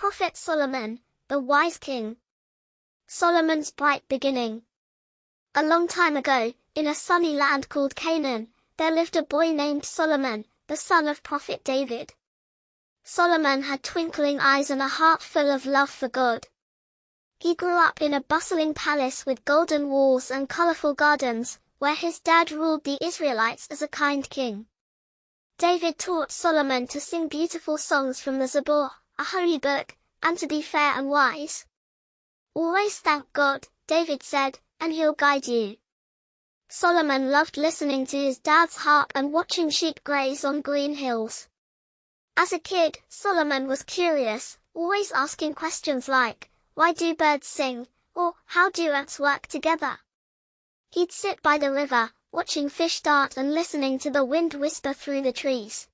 Prophet Solomon, the wise king. Solomon's bright beginning. A long time ago, in a sunny land called Canaan, there lived a boy named Solomon, the son of Prophet David. Solomon had twinkling eyes and a heart full of love for God. He grew up in a bustling palace with golden walls and colorful gardens, where his dad ruled the Israelites as a kind king. David taught Solomon to sing beautiful songs from the Zabur, a holy book, and to be fair and wise. Always thank God, David said, and he'll guide you. Solomon loved listening to his dad's harp and watching sheep graze on green hills. As a kid, Solomon was curious, always asking questions like, why do birds sing, or how do ants work together? He'd sit by the river, watching fish dart and listening to the wind whisper through the trees.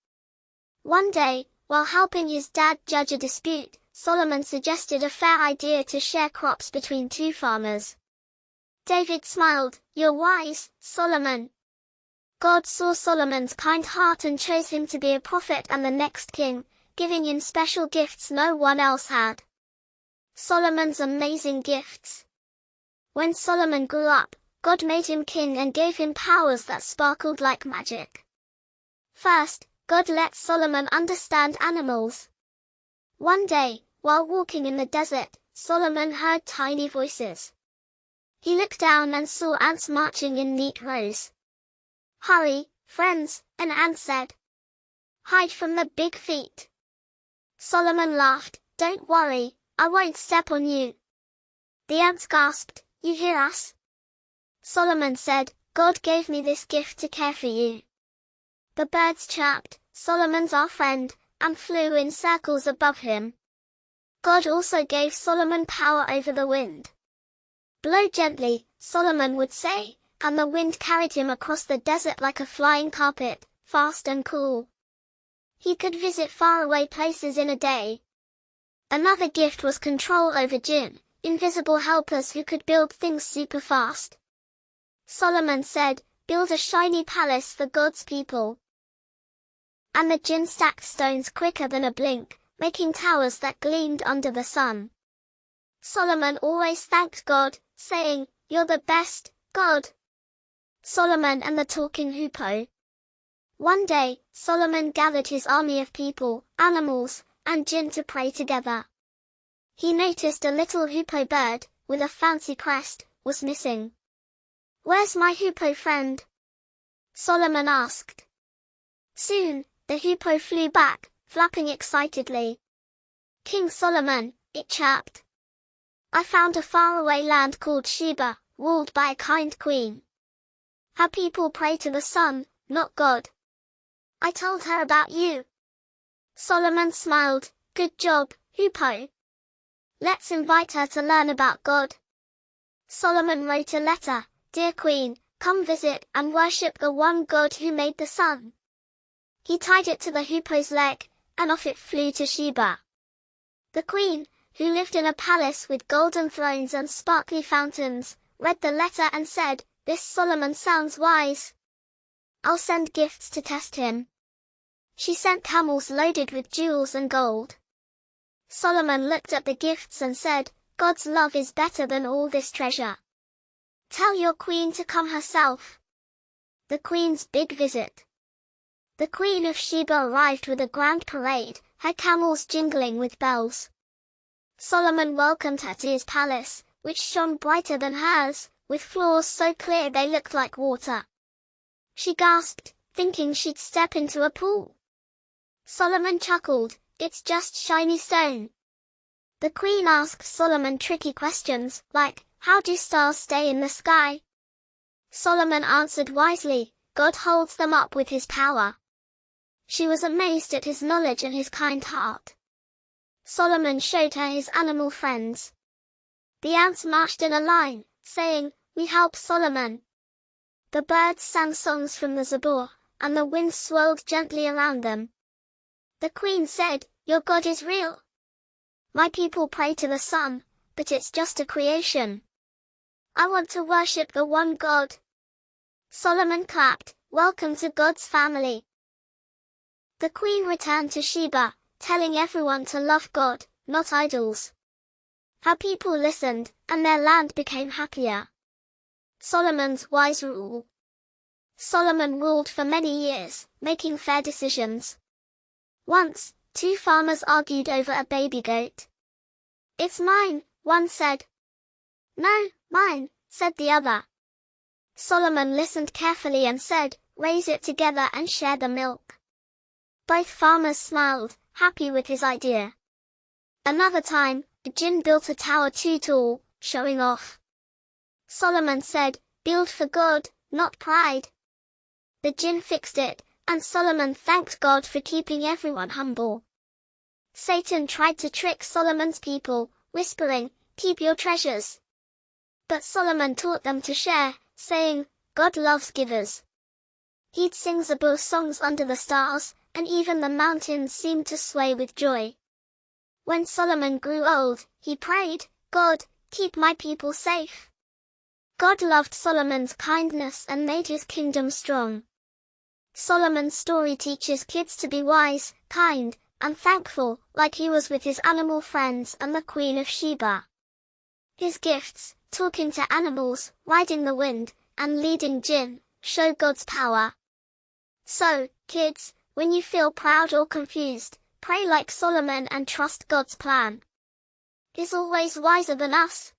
One day, while helping his dad judge a dispute, Solomon suggested a fair idea to share crops between two farmers. David smiled, "You're wise, Solomon." God saw Solomon's kind heart and chose him to be a prophet and the next king, giving him special gifts no one else had. Solomon's amazing gifts. When Solomon grew up, God made him king and gave him powers that sparkled like magic. First, God let Solomon understand animals. One day, while walking in the desert, Solomon heard tiny voices. He looked down and saw ants marching in neat rows. "Hurry, friends," an ant said. "Hide from the big feet." Solomon laughed, "Don't worry, I won't step on you." The ants gasped, "You hear us?" Solomon said, "God gave me this gift to care for you." The birds chirped, "Solomon's our friend," and flew in circles above him. God also gave Solomon power over the wind. "Blow gently," Solomon would say, and the wind carried him across the desert like a flying carpet, fast and cool. He could visit faraway places in a day. Another gift was control over jinn, invisible helpers who could build things super fast. Solomon said, "Build a shiny palace for God's people." And the jinn stacked stones quicker than a blink, making towers that gleamed under the sun. Solomon always thanked God, saying, "You're the best, God." Solomon and the talking hoopoe. One day, Solomon gathered his army of people, animals, and jinn to pray together. He noticed a little hoopoe bird, with a fancy crest, was missing. "Where's my hoopoe friend?" Solomon asked. Soon, the hoopoe flew back, flapping excitedly. "King Solomon," it chirped. "I found a faraway land called Sheba, ruled by a kind queen. Her people pray to the sun, not God. I told her about you." Solomon smiled, "Good job, hoopoe. Let's invite her to learn about God." Solomon wrote a letter, "Dear Queen, come visit and worship the one God who made the sun." He tied it to the hoopoe's leg, and off it flew to Sheba. The queen, who lived in a palace with golden thrones and sparkly fountains, read the letter and said, "This Solomon sounds wise. I'll send gifts to test him." She sent camels loaded with jewels and gold. Solomon looked at the gifts and said, "God's love is better than all this treasure. Tell your queen to come herself." The queen's big visit. The Queen of Sheba arrived with a grand parade, her camels jingling with bells. Solomon welcomed her to his palace, which shone brighter than hers, with floors so clear they looked like water. She gasped, thinking she'd step into a pool. Solomon chuckled, "It's just shiny stone." The queen asked Solomon tricky questions, like, "How do stars stay in the sky?" Solomon answered wisely, "God holds them up with his power." She was amazed at his knowledge and his kind heart. Solomon showed her his animal friends. The ants marched in a line, saying, "We help Solomon." The birds sang songs from the Zabur, and the wind swirled gently around them. The queen said, "Your God is real. My people pray to the sun, but it's just a creation. I want to worship the one God." Solomon clapped, "Welcome to God's family." The queen returned to Sheba, telling everyone to love God, not idols. How people listened, and their land became happier. Solomon's wise rule. Solomon ruled for many years, making fair decisions. Once, two farmers argued over a baby goat. "It's mine," one said. "No, mine," said the other. Solomon listened carefully and said, "Raise it together and share the milk." Both farmers smiled, happy with his idea. Another time, the jinn built a tower too tall, showing off. Solomon said, "Build for God, not pride." The jinn fixed it, and Solomon thanked God for keeping everyone humble. Satan tried to trick Solomon's people, whispering, "Keep your treasures." But Solomon taught them to share, saying, "God loves givers." He'd sing Zabur songs under the stars, and even the mountains seemed to sway with joy. When Solomon grew old, he prayed, "God, keep my people safe." God loved Solomon's kindness and made his kingdom strong. Solomon's story teaches kids to be wise, kind, and thankful, like he was with his animal friends and the Queen of Sheba. His gifts, talking to animals, riding the wind, and leading jinn, show God's power. So, kids, when you feel proud or confused, pray like Solomon and trust God's plan. He's always wiser than us.